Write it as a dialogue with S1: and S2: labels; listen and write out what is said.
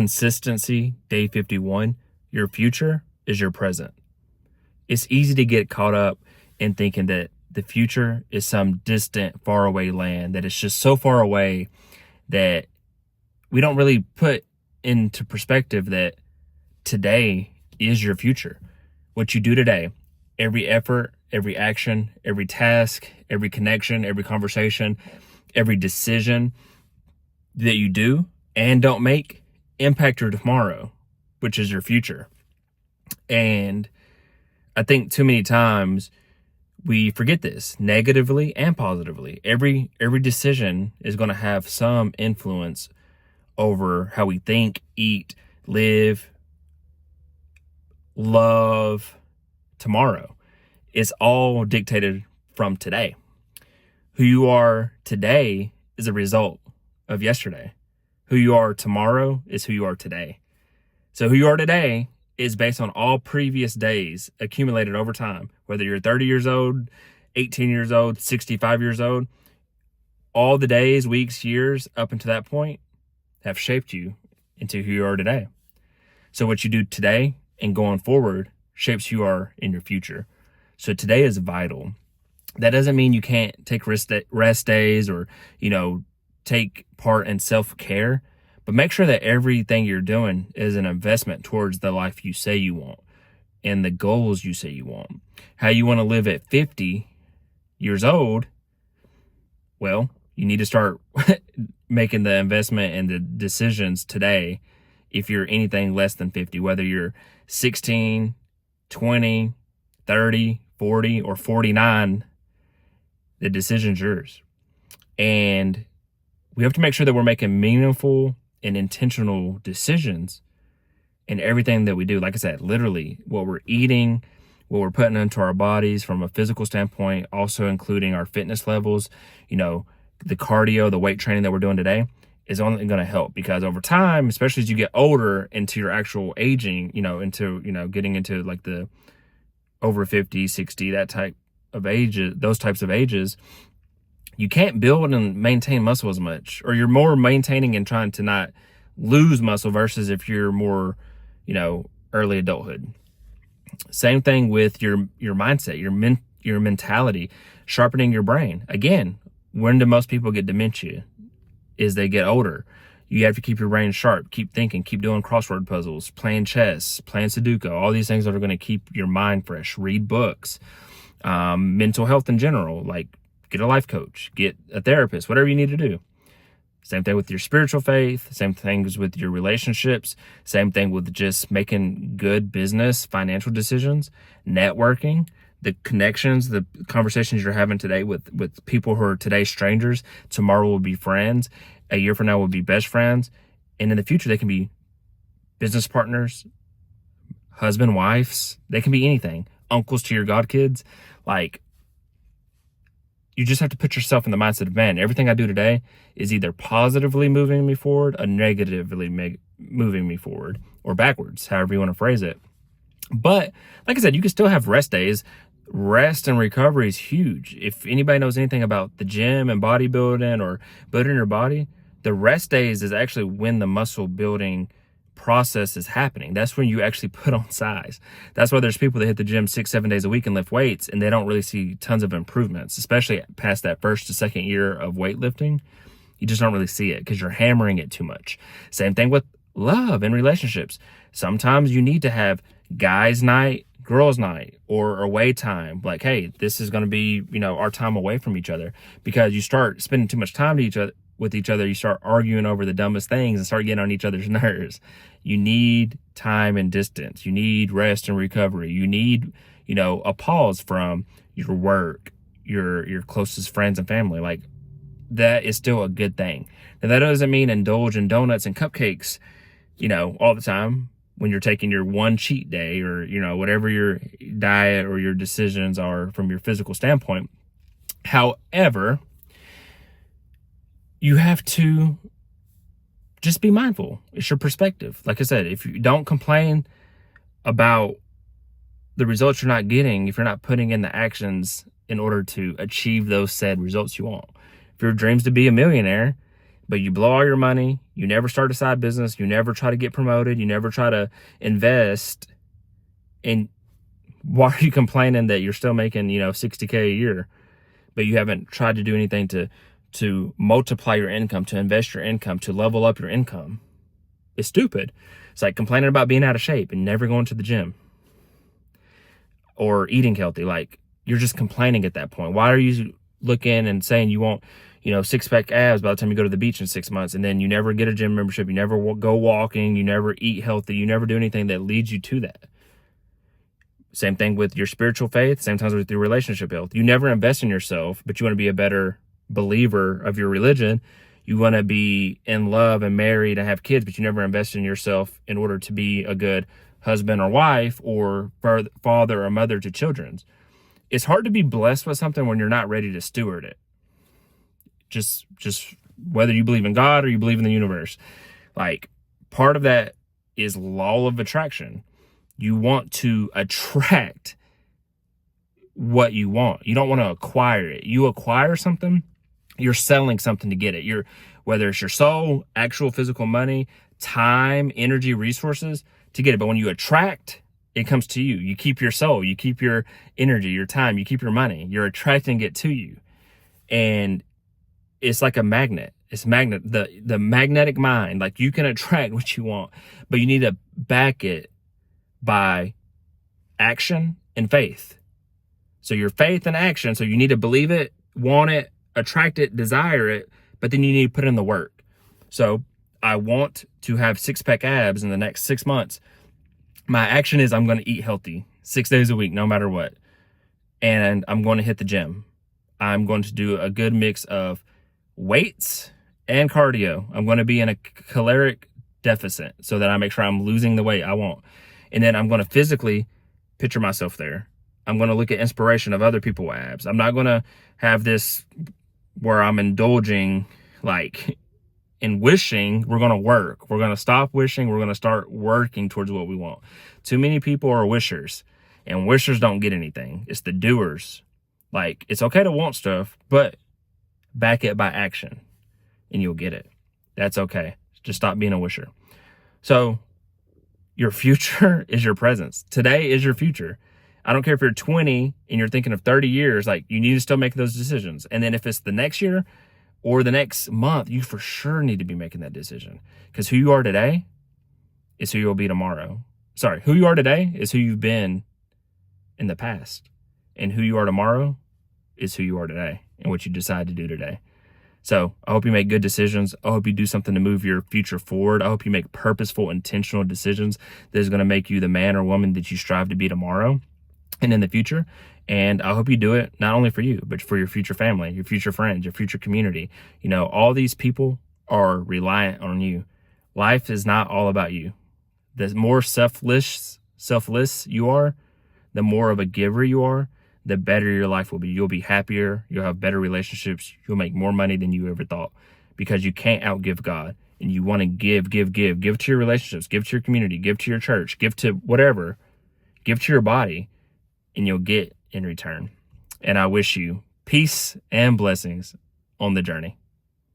S1: Consistency, day 51. Your future is your present. It's easy to get caught up in thinking that the future is some distant, faraway land, that it's just so far away that we don't really put into perspective that today is your future. What you do today, every effort, every action, every task, every connection, every conversation, every decision that you do and don't make impact your tomorrow, which is your future. And I think too many times we forget this, negatively and positively. Every decision is going to have some influence over how we think, eat, live, love tomorrow. It's all dictated from today. Who you are today is a result of yesterday. Who you are tomorrow is who you are today. So who you are today is based on all previous days accumulated over time. Whether you're 30 years old, 18 years old, 65 years old, all the days, weeks, years up until that point have shaped you into who you are today. So what you do today and going forward shapes who you are in your future. So today is vital. That doesn't mean you can't take rest days or, take part in self-care, but make sure that everything you're doing is an investment towards the life you say you want and the goals you say you want. How you want to live at 50 years old, well, you need to start making the investment and the decisions today if you're anything less than 50, whether you're 16, 20, 30, 40, or 49, the decision's yours. And we have to make sure that we're making meaningful and intentional decisions in everything that we do. Like I said, literally what we're eating, what we're putting into our bodies from a physical standpoint, also including our fitness levels, the cardio, the weight training that we're doing today is only going to help, because over time, especially as you get older into your actual aging, getting into like the over 50, 60, that type of ages, those types of ages, you can't build and maintain muscle as much, or you're more maintaining and trying to not lose muscle versus if you're more, early adulthood. Same thing with your mindset, your mentality, sharpening your brain. Again, when do most people get dementia? Is they get older. You have to keep your brain sharp, keep thinking, keep doing crossword puzzles, playing chess, playing Sudoku, all these things that are going to keep your mind fresh. Read books, mental health in general, like get a life coach, get a therapist, whatever you need to do. Same thing with your spiritual faith, same things with your relationships, same thing with just making good business, financial decisions, networking, the connections, the conversations you're having today with people who are today strangers, tomorrow will be friends, a year from now will be best friends, and in the future they can be business partners, husband, wives, they can be anything, uncles to your godkids. Like, you just have to put yourself in the mindset of, man, everything I do today is either positively moving me forward or negatively moving me forward, or backwards, however you want to phrase it. But like I said, you can still have rest days. Rest and recovery is huge. If anybody knows anything about the gym and bodybuilding or building your body, the rest days is actually when the muscle building process is happening. That's when you actually put on size. That's why there's people that hit the gym 6-7 days a week and lift weights, and they don't really see tons of improvements, especially past that first to second year of weightlifting. You just don't really see it because you're hammering it too much. Same thing with love and relationships. Sometimes you need to have guys' night, girls' night, or away time. Like, hey, this is going to be, our time away from each other, because you start spending too much time with each other, you start arguing over the dumbest things and start getting on each other's nerves. You need time and distance. You need rest and recovery. You need, a pause from your work, your closest friends and family. Like, that is still a good thing. Now, that doesn't mean indulge in donuts and cupcakes, all the time when you're taking your one cheat day or, whatever your diet or your decisions are from your physical standpoint. However, you have to just be mindful. It's your perspective. Like I said, if you don't complain about the results you're not getting, if you're not putting in the actions in order to achieve those said results you want. If your dream's to be a millionaire, but you blow all your money, You never start a side business. You never try to get promoted. You never try to invest. And why are you complaining that you're still making, $60K a year, but you haven't tried to do anything to multiply your income, to invest your income, to level up your income? It's stupid. It's like complaining about being out of shape and never going to the gym or eating healthy. Like, you're just complaining at that point. Why are you looking and saying you want, six-pack abs by the time you go to the beach in 6 months, and then you never get a gym membership, you never go walking, you never eat healthy, you never do anything that leads you to that? Same thing with your spiritual faith, same time with your relationship health. You never invest in yourself, but you want to be a better believer of your religion. You want to be in love and married and have kids, but you never invest in yourself in order to be a good husband or wife or father or mother to children. It's hard to be blessed with something when you're not ready to steward it. Just whether you believe in God or you believe in the universe. Like, part of that is law of attraction. You want to attract what you want. You don't want to acquire it. You acquire something, you're selling something to get it. Whether it's your soul, actual physical money, time, energy, resources to get it. But when you attract, it comes to you. You keep your soul, you keep your energy, your time, you keep your money. You're attracting it to you. And it's like a magnet. It's the magnetic mind. Like, you can attract what you want, but you need to back it by action and faith. So your faith and action. So you need to believe it, want it, attract it, desire it, but then you need to put in the work. So I want to have six-pack abs in the next 6 months. My action is I'm going to eat healthy 6 days a week, no matter what. And I'm going to hit the gym. I'm going to do a good mix of weights and cardio. I'm going to be in a caloric deficit so that I make sure I'm losing the weight I want. And then I'm going to physically picture myself there. I'm going to look at inspiration of other people's abs. I'm not going to have this where I'm indulging in wishing. We're going to work. We're going to stop wishing. We're going to start working towards what we want. Too many people are wishers, and wishers don't get anything. It's the doers. Like, it's okay to want stuff, but back it by action and you'll get it. That's okay. Just stop being a wisher. So your future is your presence. Today is your future. I don't care if you're 20 and you're thinking of 30 years, like, you need to still make those decisions. And then if it's the next year or the next month, you for sure need to be making that decision, because who you are today is who you'll be tomorrow. Sorry, who you are today is who you've been in the past, and who you are tomorrow is who you are today and what you decide to do today. So I hope you make good decisions. I hope you do something to move your future forward. I hope you make purposeful, intentional decisions that is going to make you the man or woman that you strive to be tomorrow and in the future. And I hope you do it not only for you, but for your future family, your future friends, your future community. All these people are reliant on you. Life is not all about you. The more selfless you are, the more of a giver you are, the better your life will be. You'll be happier. You'll have better relationships. You'll make more money than you ever thought, because you can't outgive God. And you want to give to your relationships, give to your community, give to your church, give to whatever, give to your body, and you'll get in return. And I wish you peace and blessings on the journey.